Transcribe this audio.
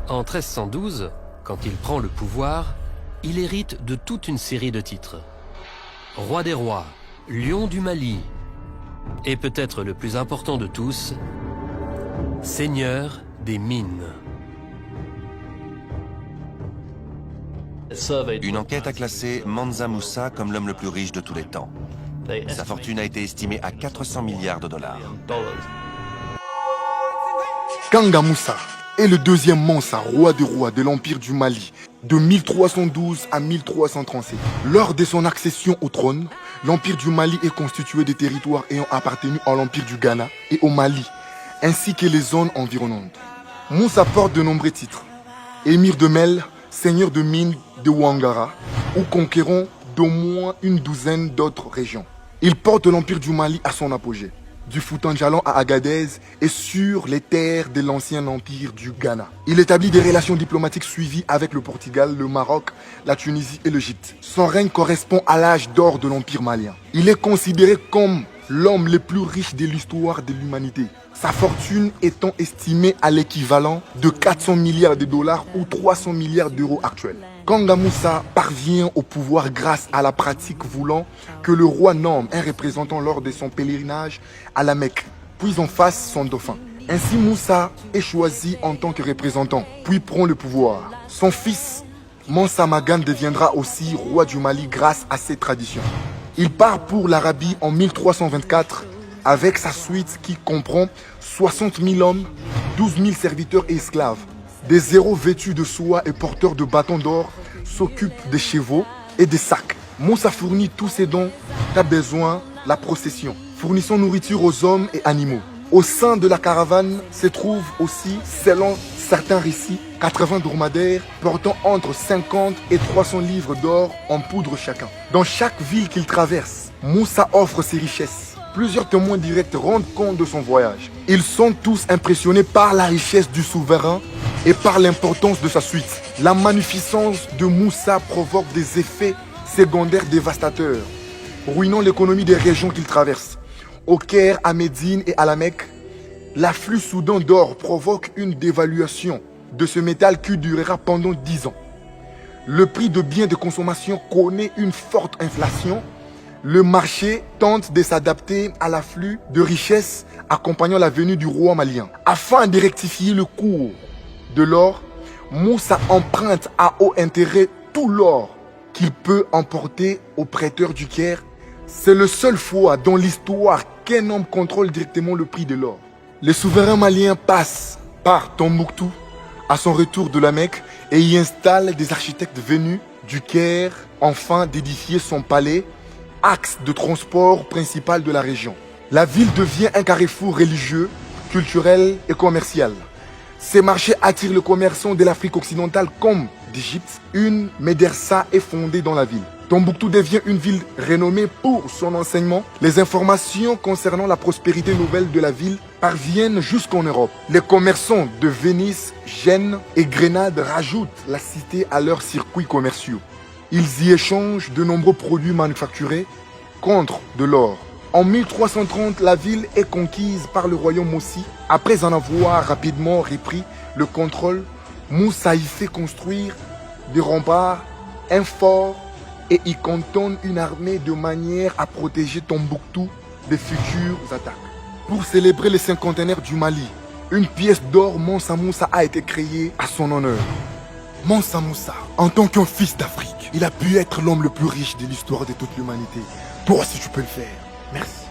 En 1312, quand il prend le pouvoir, il hérite de toute une série de titres. Roi des rois, lion du Mali, et peut-être le plus important de tous, seigneur des mines. Une enquête a classé Mansa Musa comme l'homme le plus riche de tous les temps. Sa fortune a été estimée à 400 milliards de dollars. Kanga Musa est le deuxième Mansa, roi des rois de l'Empire du Mali, de 1312 à 1337. Lors de son accession au trône, l'Empire du Mali est constitué de territoires ayant appartenu à l'Empire du Ghana et au Mali, ainsi que les zones environnantes. Musa porte de nombreux titres. Émir de Mel, seigneur de mines de Ouangara, ou conquérant d'au moins une douzaine d'autres régions. Il porte l'Empire du Mali à son apogée, du Fouta-Djallon à Agadez et sur les terres de l'ancien empire du Ghana. Il établit des relations diplomatiques suivies avec le Portugal, le Maroc, la Tunisie et l'Égypte. Son règne correspond à l'âge d'or de l'empire malien. Il est considéré comme l'homme le plus riche de l'histoire de l'humanité. Sa fortune étant estimée à l'équivalent de 400 milliards de dollars ou 300 milliards d'euros actuels. Kanga Musa parvient au pouvoir grâce à la pratique voulant que le roi nomme un représentant lors de son pèlerinage à la Mecque, puis en face son dauphin. Ainsi Musa est choisi en tant que représentant, puis prend le pouvoir. Son fils, Mansa Magan, deviendra aussi roi du Mali grâce à ces traditions. Il part pour l'Arabie en 1324 avec sa suite qui comprend 60 000 hommes, 12 000 serviteurs et esclaves. Des héros vêtus de soie et porteurs de bâtons d'or s'occupent des chevaux et des sacs. Musa fournit tous ces dons qu'a besoin la procession, fournissant nourriture aux hommes et animaux. Au sein de la caravane se trouvent aussi, selon certains récits, 80 dromadaires portant entre 50 et 300 livres d'or en poudre chacun. Dans chaque ville qu'il traverse, Musa offre ses richesses. Plusieurs témoins directs rendent compte de son voyage. Ils sont tous impressionnés par la richesse du souverain et par l'importance de sa suite. La magnificence de Musa provoque des effets secondaires dévastateurs, ruinant l'économie des régions qu'il traverse. Au Caire, à Médine et à la Mecque, l'afflux soudain d'or provoque une dévaluation de ce métal qui durera pendant 10 ans. Le prix de biens de consommation connaît une forte inflation. Le marché tente de s'adapter à l'afflux de richesses accompagnant la venue du roi malien. Afin de rectifier le cours de l'or, Musa emprunte à haut intérêt tout l'or qu'il peut emporter aux prêteurs du Caire. C'est la seule fois dans l'histoire qu'un homme contrôle directement le prix de l'or. Le souverain malien passe par Tombouctou à son retour de la Mecque et y installe des architectes venus du Caire afin d'édifier son palais, axe de transport principal de la région. La ville devient un carrefour religieux, culturel et commercial. Ces marchés attirent les commerçants de l'Afrique occidentale comme d'Égypte. Une médersa est fondée dans la ville. Tombouctou devient une ville renommée pour son enseignement. Les informations concernant la prospérité nouvelle de la ville parviennent jusqu'en Europe. Les commerçants de Venise, Gênes et Grenade rajoutent la cité à leurs circuits commerciaux. Ils y échangent de nombreux produits manufacturés contre de l'or. En 1330, la ville est conquise par le royaume Mossi. Après en avoir rapidement repris le contrôle, Musa y fait construire des remparts, un fort et y cantonne une armée de manière à protéger Tombouctou des futures attaques. Pour célébrer le cinquantenaire du Mali, une pièce d'or Mansa Musa a été créée à son honneur. Mansa Musa, en tant qu'un fils d'Afrique, il a pu être l'homme le plus riche de l'histoire de toute l'humanité. Toi aussi tu peux le faire. Merci.